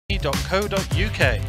Mosconi.co.uk.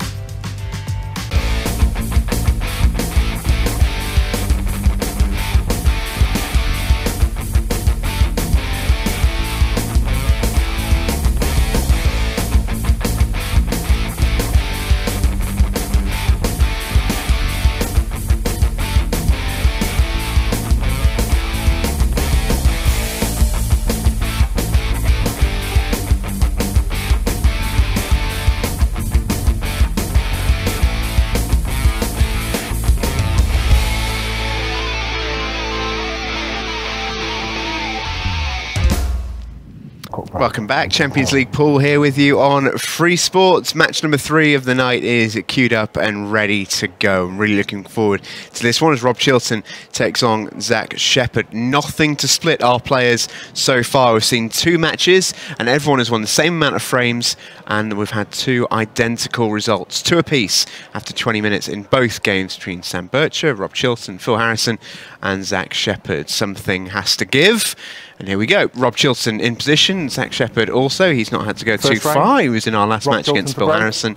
Welcome back, Champions League Pool here with you on Free Sports. Match number 3 of the night is queued up and ready to go. I'm really looking forward to this one as Rob Chilton takes on Zach Shepherd. Nothing to split our players so far. We've seen 2 matches and everyone has won the same amount of frames, and we've had 2 identical results, 2 apiece after 20 minutes in both games between Sam Bircher, Rob Chilton, Phil Harrison and Zach Shepherd. Something has to give. And here we go. Rob Chilton in position. Zach Shepherd also. He's not had to go too far. He was in our last match against Phil Harrison.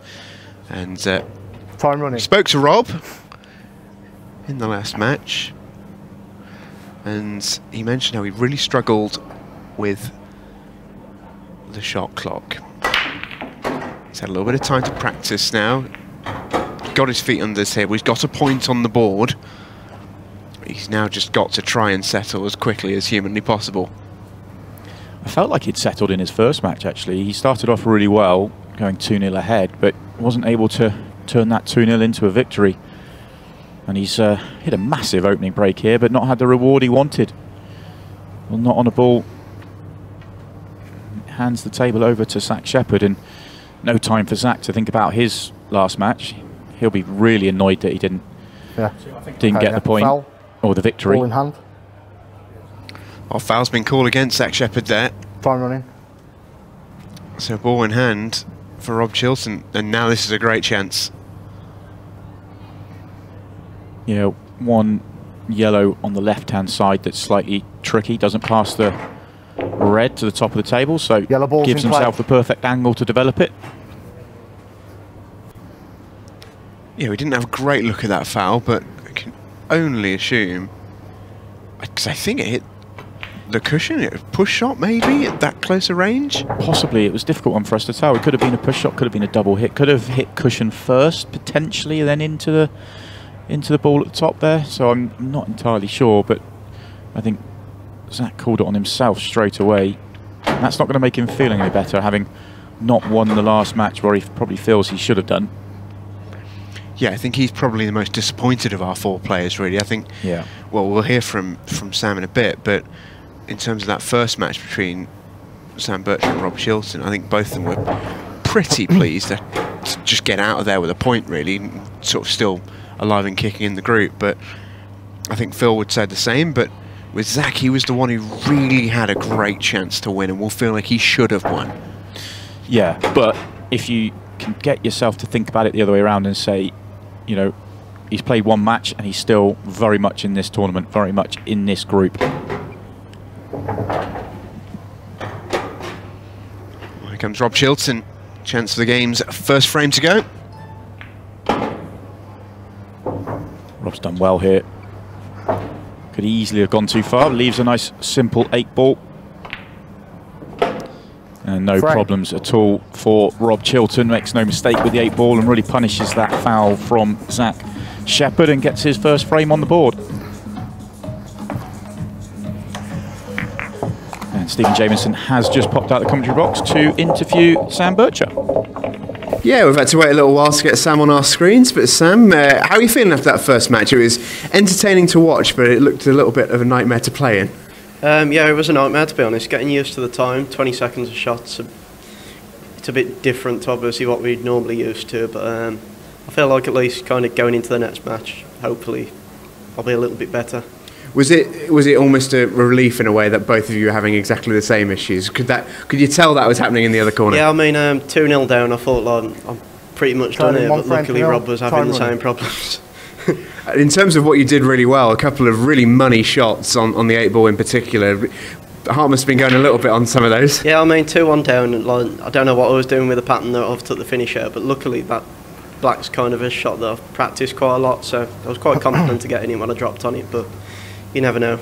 And time running. Spoke to Rob in the last match. And he mentioned how he really struggled with the shot clock. He's had a little bit of time to practice now. Got his feet under the table. He's got a point on the board. He's now just got to try and settle as quickly as humanly possible. I felt like he'd settled in his first match, actually. He started off really well, going 2-0 ahead, but wasn't able to turn that 2-0 into a victory. And he's hit a massive opening break here, but not had the reward he wanted. Well, not on a ball. Hands the table over to Zach Shepherd, and no time for Zach to think about his last match. He'll be really annoyed that he didn't get the point. Foul. Or the victory. Ball in hand. Well, foul's been called against Zach Shepherd there. Time running. So ball in hand for Rob Chilton, and now this is a great chance. Yeah, one yellow on the left-hand side that's slightly tricky, doesn't pass the red to the top of the table, so gives himself the perfect angle to develop it. Yeah, we didn't have a great look at that foul, but I can only assume, because I think it hit the cushion, a push shot maybe at that closer range? Possibly. It was a difficult one for us to tell. It could have been a push shot, could have been a double hit, could have hit cushion first potentially, then into the ball at the top there, so I'm not entirely sure, but I think Zach called it on himself straight away. And that's not going to make him feel any better, having not won the last match where he probably feels he should have done. Yeah, I think he's probably the most disappointed of our 4 players, really. I think, yeah. Well, we'll hear from Sam in a bit, but in terms of that first match between Sam Bircher and Rob Chilton, I think both of them were pretty pleased to just get out of there with a point, really, sort of still alive and kicking in the group. But I think Phil would say the same, but with Zach, he was the one who really had a great chance to win and will feel like he should have won. Yeah, but if you can get yourself to think about it the other way around and say, you know, he's played 1 match and he's still very much in this tournament, very much in this group. Here comes Rob Chilton. Chance for the game's first frame to go. Rob's done well here. Could easily have gone too far. Leaves a nice simple 8 ball. And no problems at all for Rob Chilton. Makes no mistake with the 8 ball and really punishes that foul from Zach Shepherd and gets his first frame on the board. And Stephen Jamieson has just popped out the commentary box to interview Sam Bircher. Yeah, we've had to wait a little while to get Sam on our screens, but Sam, how are you feeling after that first match? It was entertaining to watch, but it looked a little bit of a nightmare to play in. Yeah, it was a nightmare, to be honest. Getting used to the time, 20 seconds a shot, it's a bit different to obviously what we'd normally used to, but I feel like at least kind of going into the next match, hopefully I'll be a little bit better. Was it almost a relief in a way that both of you were having exactly the same issues? Could you tell that was happening in the other corner? Yeah, I mean, 2-0 down, I thought, like, I'm pretty much done here, but luckily Rob was having the same problems. In terms of what you did really well, a couple of really money shots on the 8 ball in particular. The heart must have been going a little bit on some of those. Yeah, I mean, 2-1 down, and like, I don't know what I was doing with the pattern that I've took the finish out, but luckily that black's kind of a shot that I've practiced quite a lot, so I was quite confident to get in it when I dropped on it, but you never know.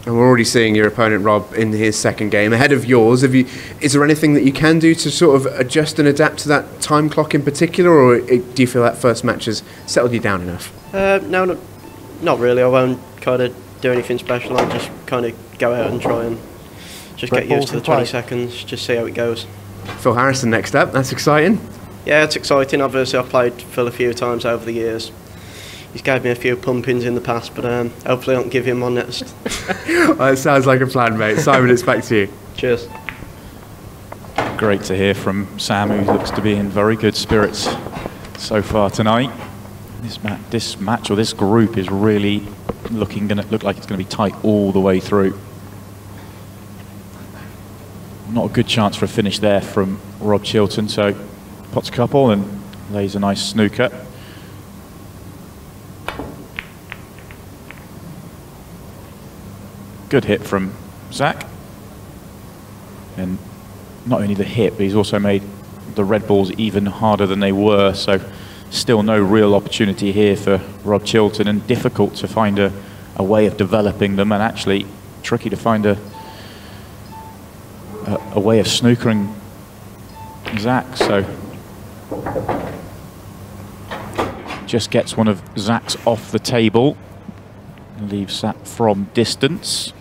And we're already seeing your opponent, Rob, in his second game, ahead of yours. Is there anything that you can do to sort of adjust and adapt to that time clock in particular, or do you feel that first match has settled you down enough? No, not really. I won't kind of do anything special. I'll just kind of go out and try and just get used to the 20 seconds, just see how it goes. Phil Harrison next up, that's exciting. Yeah, it's exciting. Obviously, I've played Phil a few times over the years. He's gave me a few pumpings in the past, but hopefully I can give him one next. Well, it sounds like a plan, mate. Simon, it's back to you. Cheers. Great to hear from Sam, who looks to be in very good spirits so far tonight. This match, or this group, is really going to look like it's going to be tight all the way through. Not a good chance for a finish there from Rob Chilton, so pots a couple and lays a nice snooker. Good hit from Zach. And not only the hit, but he's also made the red balls even harder than they were, so still no real opportunity here for Rob Chilton, and difficult to find a way of developing them, and actually tricky to find a way of snookering Zach. So just gets one of Zach's off the table and leaves Zach from distance.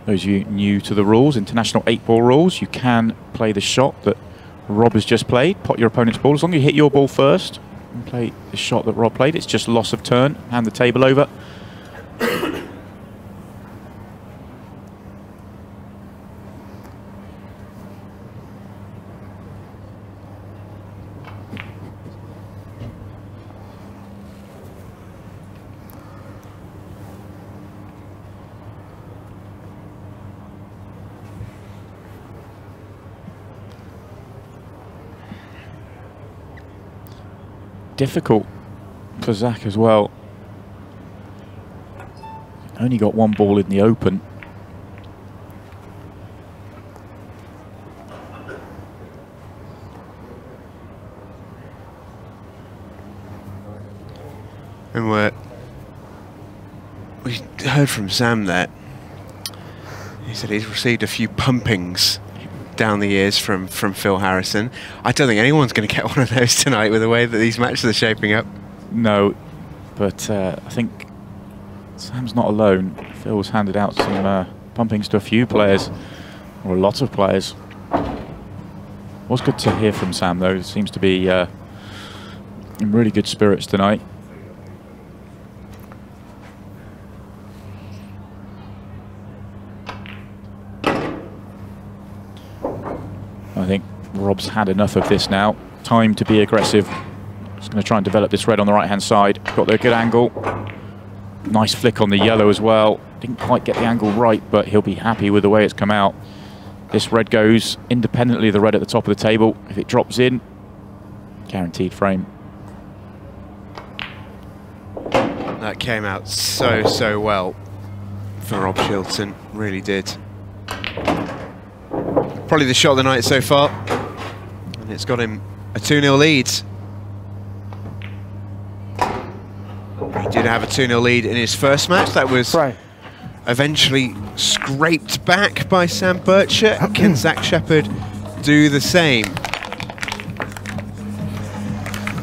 Those of you new to the rules, international 8-ball rules, you can play the shot that Rob has just played, pot your opponent's ball. As long as you hit your ball first and play the shot that Rob played, it's just loss of turn, hand the table over. Difficult for Zach as well. Only got one ball in the open. And we heard from Sam that he said he's received a few pumpings down the years from Phil Harrison. I don't think anyone's going to get one of those tonight with the way that these matches are shaping up. No, but I think Sam's not alone. Phil's handed out some pumpings to a few players, or a lot of players. Was good to hear from Sam, though. He seems to be in really good spirits tonight. I think Rob's had enough of this now. Time to be aggressive. Just going to try and develop this red on the right-hand side. Got the good angle. Nice flick on the yellow as well. Didn't quite get the angle right, but he'll be happy with the way it's come out. This red goes independently of the red at the top of the table. If it drops in, guaranteed frame. That came out so well for Rob Chilton. Really did. Probably the shot of the night so far, and it's got him a 2-0 lead. He did have a 2-0 lead in his first match. That was eventually scraped back by Sam Bircher. Can Zach Shepherd do the same?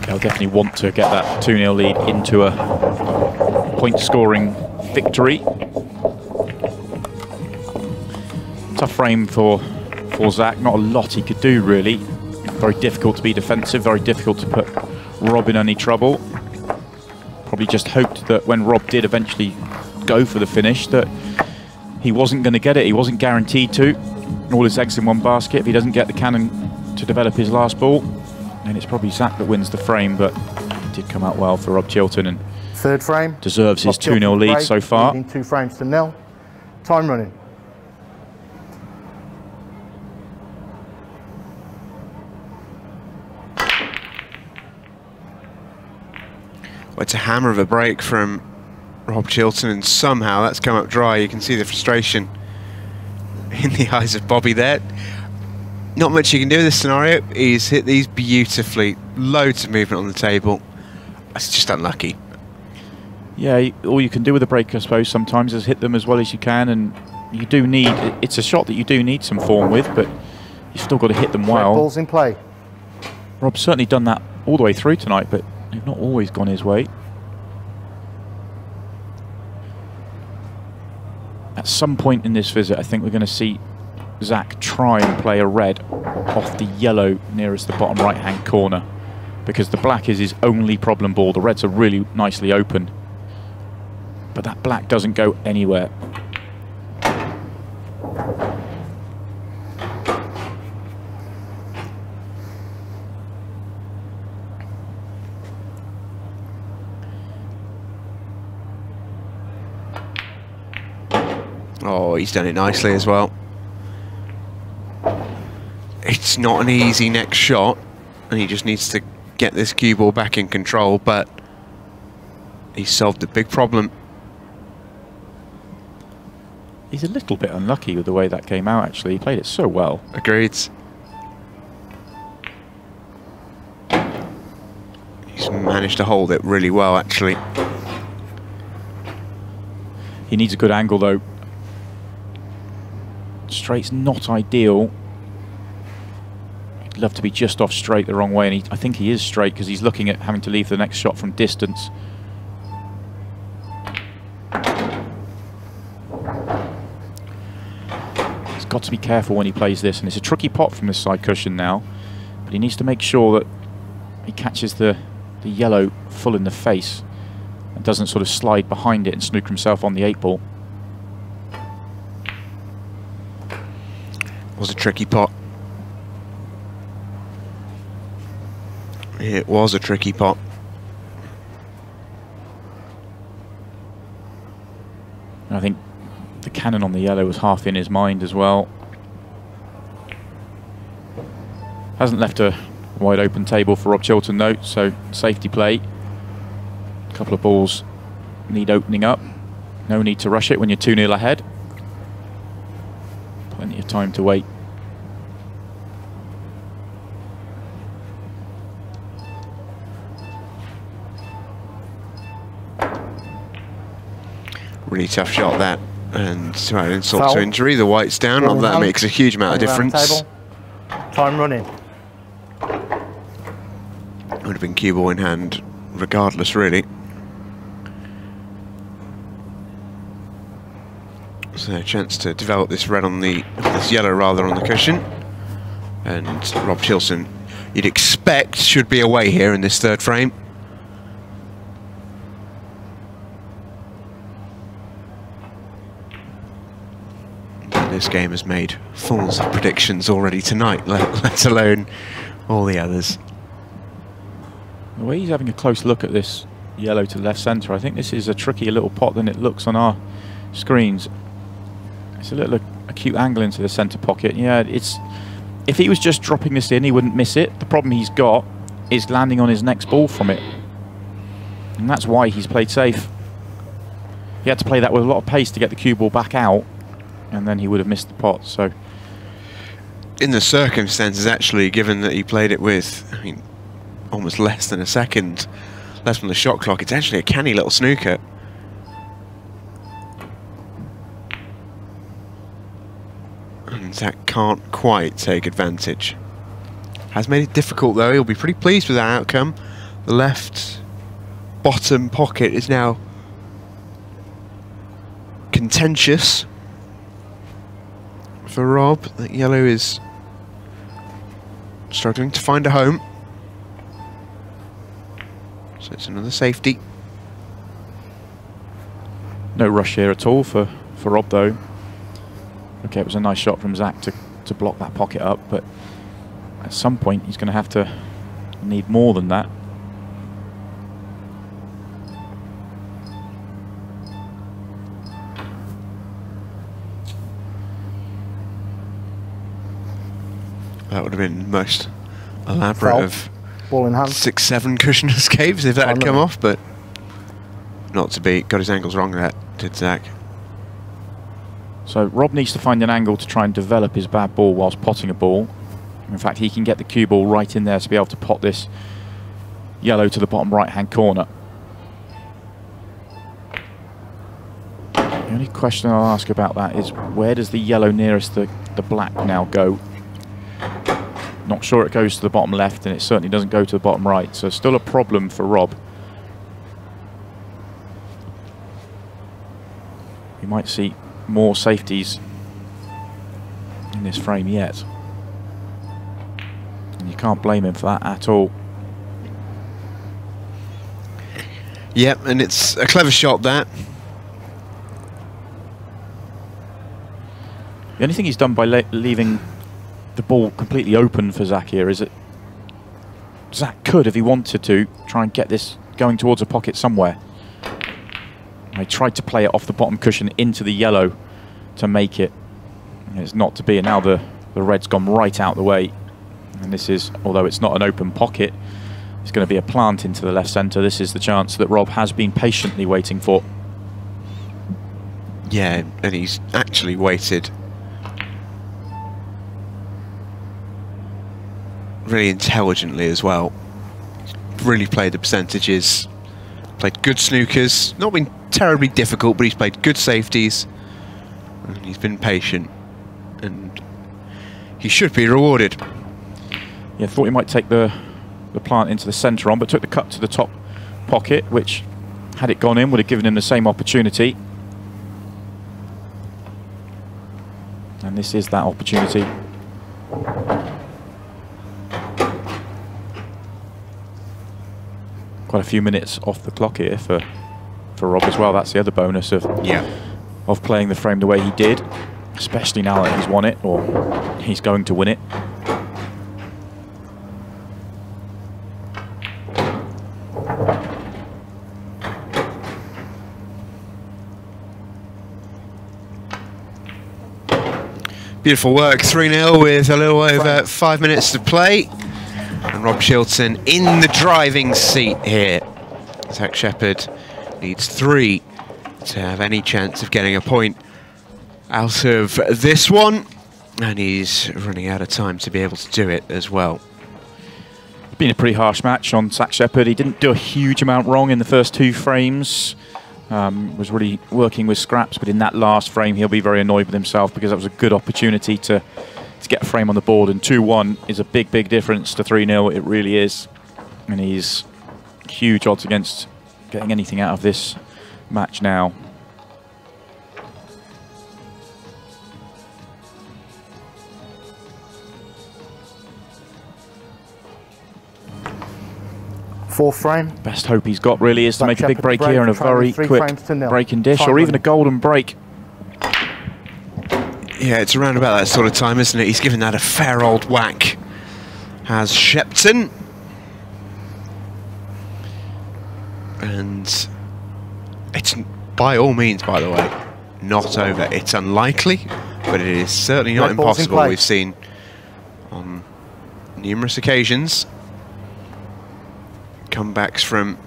They'll definitely want to get that 2-0 lead into a point-scoring victory. Tough frame for Zach. Not a lot he could do, really. Very difficult to be defensive, very difficult to put Rob in any trouble. Probably just hoped that when Rob did eventually go for the finish that he wasn't going to get it. He wasn't guaranteed to. All his eggs in one basket. If he doesn't get the cannon to develop his last ball, then it's probably Zach that wins the frame, but it did come out well for Rob Chilton and third frame deserves his 2-0 lead so far. 2 frames to 0. Time running. Well, it's a hammer of a break from Rob Chilton, and somehow that's come up dry. You can see the frustration in the eyes of Bobby there. Not much you can do in this scenario. He's hit these beautifully. Loads of movement on the table. It's just unlucky. Yeah, all you can do with a break, I suppose, sometimes is hit them as well as you can, and you do need, it's a shot that you do need some form with, but you've still got to hit them well. Balls in play. Rob's certainly done that all the way through tonight, but they've not always gone his way. At some point in this visit, I think we're going to see Zach try and play a red off the yellow nearest the bottom right-hand corner, because the black is his only problem ball. The reds are really nicely open, but that black doesn't go anywhere. Oh, he's done it nicely as well. It's not an easy next shot, and he just needs to get this cue ball back in control, but he's solved a big problem. He's a little bit unlucky with the way that came out, actually. He played it so well. Agreed. He's managed to hold it really well, actually. He needs a good angle, though. Straight's not ideal. He'd love to be just off straight the wrong way, and I think he is straight because he's looking at having to leave the next shot from distance. He's got to be careful when he plays this, and it's a tricky pot from this side cushion now, but he needs to make sure that he catches the yellow full in the face and doesn't sort of slide behind it and snooker himself on the 8-ball. Was a tricky pot. It was a tricky pot. And I think the cannon on the yellow was half in his mind as well. Hasn't left a wide open table for Rob Chilton though, so safety play. A couple of balls need opening up. No need to rush it when you're 2-0 ahead. Plenty of time to wait. Really tough shot that, and to add insult Foul. to injury, the white's down. Ball in That hand. makes a huge amount of Ball around the difference. table. Time running. Would have been cue ball in hand regardless, really. So a chance to develop this red on this yellow rather on the cushion. And Rob Chilton, you'd expect, should be away here in this third frame. But this game has made fools of predictions already tonight, let alone all the others. The way he's having a close look at this yellow to left centre, I think this is a trickier little pot than it looks on our screens. It's a little acute angle into the centre pocket. Yeah, if he was just dropping this in, he wouldn't miss it. The problem he's got is landing on his next ball from it. And that's why he's played safe. He had to play that with a lot of pace to get the cue ball back out, and then he would have missed the pot. So, in the circumstances, actually, given that he played it with, I mean, almost less than a second left on the shot clock, it's actually a canny little snooker. And Zach can't quite take advantage. Has made it difficult though. He'll be pretty pleased with that outcome. The left bottom pocket is now contentious for Rob. That yellow is struggling to find a home. So it's another safety. no rush here at all for Rob though. Okay, it was a nice shot from Zach to block that pocket up, but at some point he's going to have to need more than that. That would have been the most elaborate Foul. of Ball in hand. 6-7 cushion escapes if that had come off, but not to be. Got his angles wrong there, did Zach. So Rob needs to find an angle to try and develop his bad ball whilst potting a ball. In fact, he can get the cue ball right in there to be able to pot this yellow to the bottom right-hand corner. The only question I'll ask about that is, where does the yellow nearest the black now go? Not sure it goes to the bottom left, and it certainly doesn't go to the bottom right, so still a problem for Rob. We might see more safeties in this frame yet. And you can't blame him for that at all. Yep, and it's a clever shot, that. The only thing he's done by leaving the ball completely open for Zach here is that Zach could, if he wanted to, try and get this going towards a pocket somewhere. I tried to play it off the bottom cushion into the yellow to make it. And it's not to be, and now the red's gone right out the way. And this is, although it's not an open pocket, it's going to be a plant into the left centre. This is the chance that Rob has been patiently waiting for. Yeah, and he's actually waited really intelligently as well. He's really played the percentages, played good snookers, not been terribly difficult, but he's played good safeties, and he's been patient, and he should be rewarded. Yeah, thought he might take the plant into the centre on, but took the cut to the top pocket, which, had it gone in, would have given him the same opportunity. And this is that opportunity. Quite a few minutes off the clock here for Rob as well. That's the other bonus of playing the frame the way he did, especially now that he's won it, or he's going to win it. Beautiful work, 3-0 with a little over 5 minutes to play. And Rob Chilton in the driving seat here. Zach Shepherd needs 3 to have any chance of getting a point out of this one. And he's running out of time to be able to do it as well. It's been a pretty harsh match on Zach Shepherd. He didn't do a huge amount wrong in the first 2 frames. Was really working with scraps, but in that last frame he'll be very annoyed with himself, because that was a good opportunity to get a frame on the board, and 2-1 is a big difference to 3-0. It really is, and he's huge odds against getting anything out of this match now. Fourth frame. Best hope he's got really is to make a big break break here and a trying very 3 quick frames to nil. break and dish, Time or even a running. golden break. Yeah, it's around about that sort of time, isn't it? He's given that a fair old whack, has Shepton. And it's, by all means, by the way, not over. It's unlikely, but it is certainly not Red ball's in impossible. play. We've seen on numerous occasions comebacks from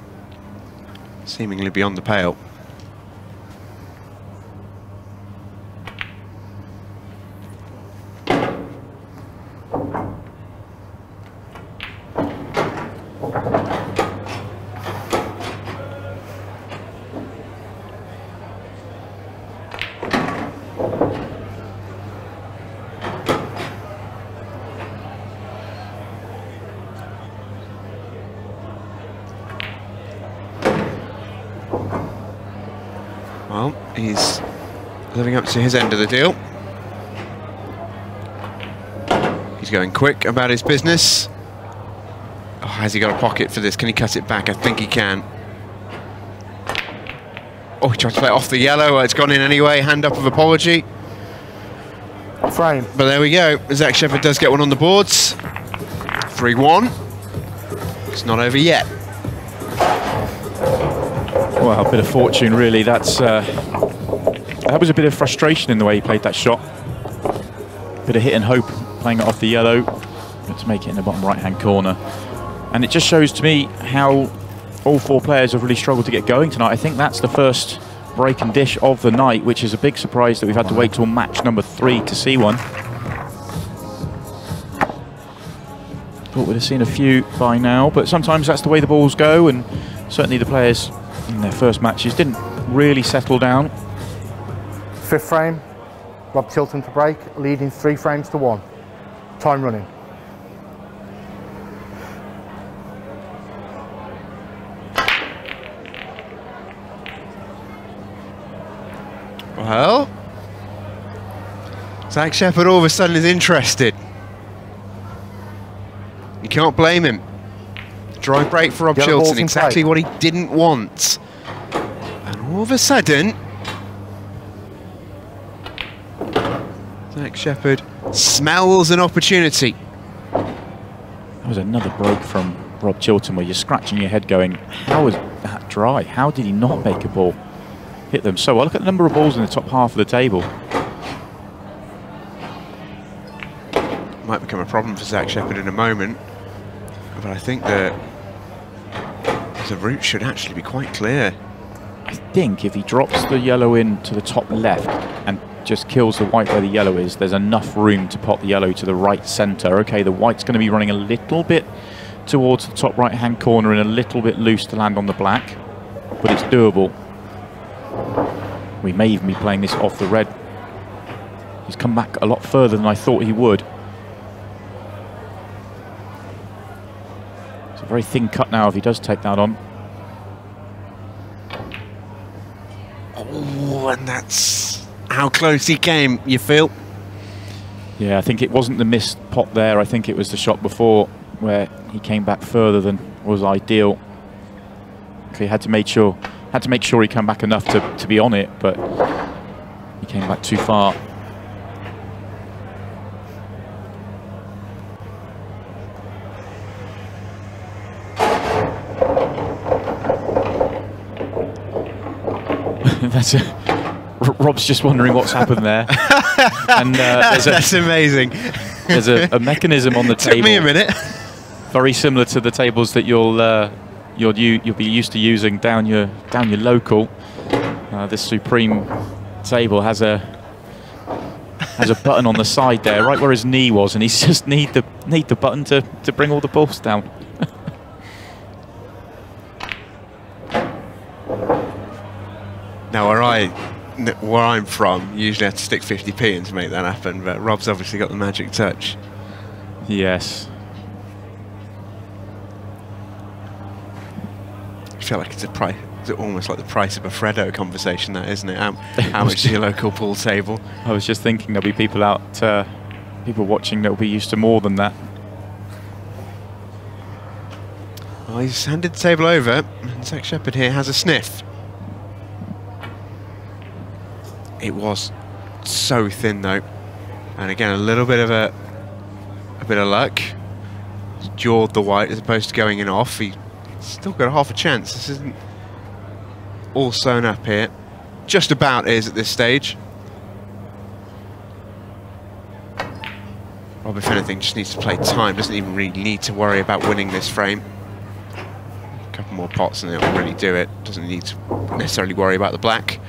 seemingly beyond the pale. Well, he's living up to his end of the deal. He's going quick about his business. Oh, has he got a pocket for this? Can he cut it back? I think he can. Oh, he tried to play it off the yellow. It's gone in anyway. Hand up of apology. Frame. But there we go. Zach Shepherd does get one on the boards. 3-1. It's not over yet. Well, a bit of fortune, really. That was a bit of frustration in the way he played that shot. Bit of hit and hope, playing it off the yellow, but to make it in the bottom right-hand corner. And it just shows to me how all four players have really struggled to get going tonight. I think that's the first break and dish of the night, which is a big surprise that we've had to wait till match number 3 to see one. Thought we'd have seen a few by now, but sometimes that's the way the balls go, and certainly the players in their first matches didn't really settle down. 5th frame, Rob Chilton to break, leading 3 frames to 1. Time running. Well, Zach Shepherd all of a sudden is interested. You can't blame him. Drive break for Rob Chilton, exactly what he didn't want. And all of a sudden, Zach Shepherd smells an opportunity. That was another break from Rob Chilton where you're scratching your head going, how was that dry? How did he not make a ball hit them so well? Look at the number of balls in the top half of the table. Might become a problem for Zach Shepherd in a moment, but I think that the route should actually be quite clear. I think if he drops the yellow in to the top left and just kills the white where the yellow is, there's enough room to pot the yellow to the right centre. Okay, the white's going to be running a little bit towards the top right hand corner and a little bit loose to land on the black, but it's doable. We may even be playing this off the red. He's come back a lot further than I thought he would. It's a very thin cut now if he does take that on. Oh, and that's how close he came, you feel? Yeah, I think it wasn't the missed pot there. I think it was the shot before where he came back further than was ideal. He had to make sure he came back enough to be on it, but he came back too far. Rob's just wondering what's happened there. And that's amazing. There's a mechanism on the table. Took me a minute. Very similar to the tables that you'll be used to using down your local. This Supreme table has a button on the side there, right where his knee was, and he's just need the button to bring all the balls down. Now, where I'm from, you usually have to stick 50p in to make that happen, but Rob's obviously got the magic touch. Yes. I feel like it's almost like the price of a Freddo conversation, that, isn't it? How much is your local pool table? I was just thinking there'll be people people watching that'll be used to more than that. Well, he's handed the table over, and Zach Shepherd here has a sniff. It was so thin though, and again a little bit of luck. He's jawed the white as opposed to going in off. He still got half a chance. This isn't all sewn up here. Just about is at this stage. Rob, if anything, just needs to play time. Doesn't even really need to worry about winning this frame. A couple more pots and it'll really do it. Doesn't need to necessarily worry about the black.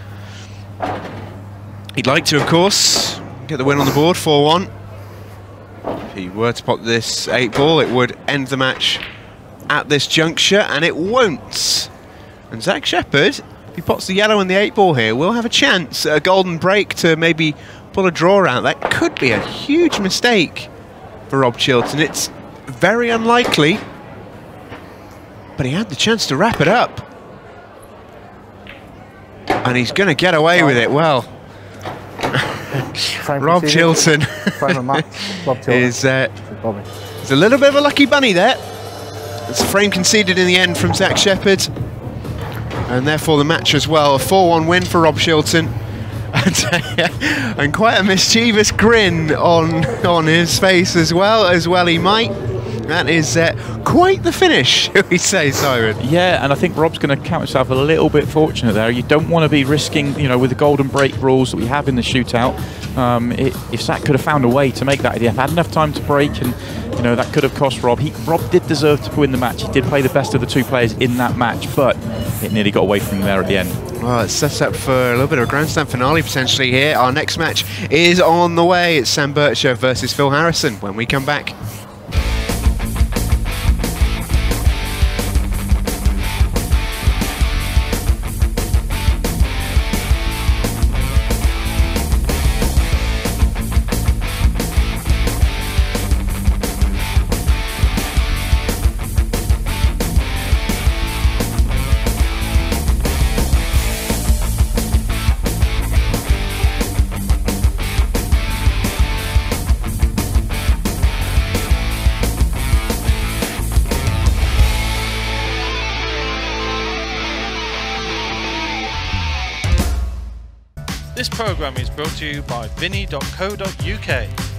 He'd like to, of course, get the win on the board, 4-1. If he were to pot this 8-ball, it would end the match at this juncture, and it won't. And Zach Shepherd, if he pots the yellow and the 8-ball here, will have a chance at a golden break to maybe pull a draw out. That could be a huge mistake for Rob Chilton. It's very unlikely, but he had the chance to wrap it up. And he's going to get away with it well. Rob Chilton is there's a little bit of a lucky bunny there. It's a frame conceded in the end from Zach Shepherd, and therefore the match as well. A 4-1 win for Rob Chilton, and quite a mischievous grin on his face as well he might. That is quite the finish, shall we say, Simon? Yeah, and I think Rob's going to count himself a little bit fortunate there. You don't want to be risking, with the golden break rules that we have in the shootout. If Zach could have found a way to make that, he'd have had enough time to break and You know, that could have cost Rob. Rob did deserve to win the match. He did play the best of the two players in that match, but it nearly got away from him there at the end. Well, it's set up for a little bit of a grandstand finale potentially here. Our next match is on the way. It's Sam Bircher versus Phil Harrison when we come back. This programme is brought to you by vinny.co.uk.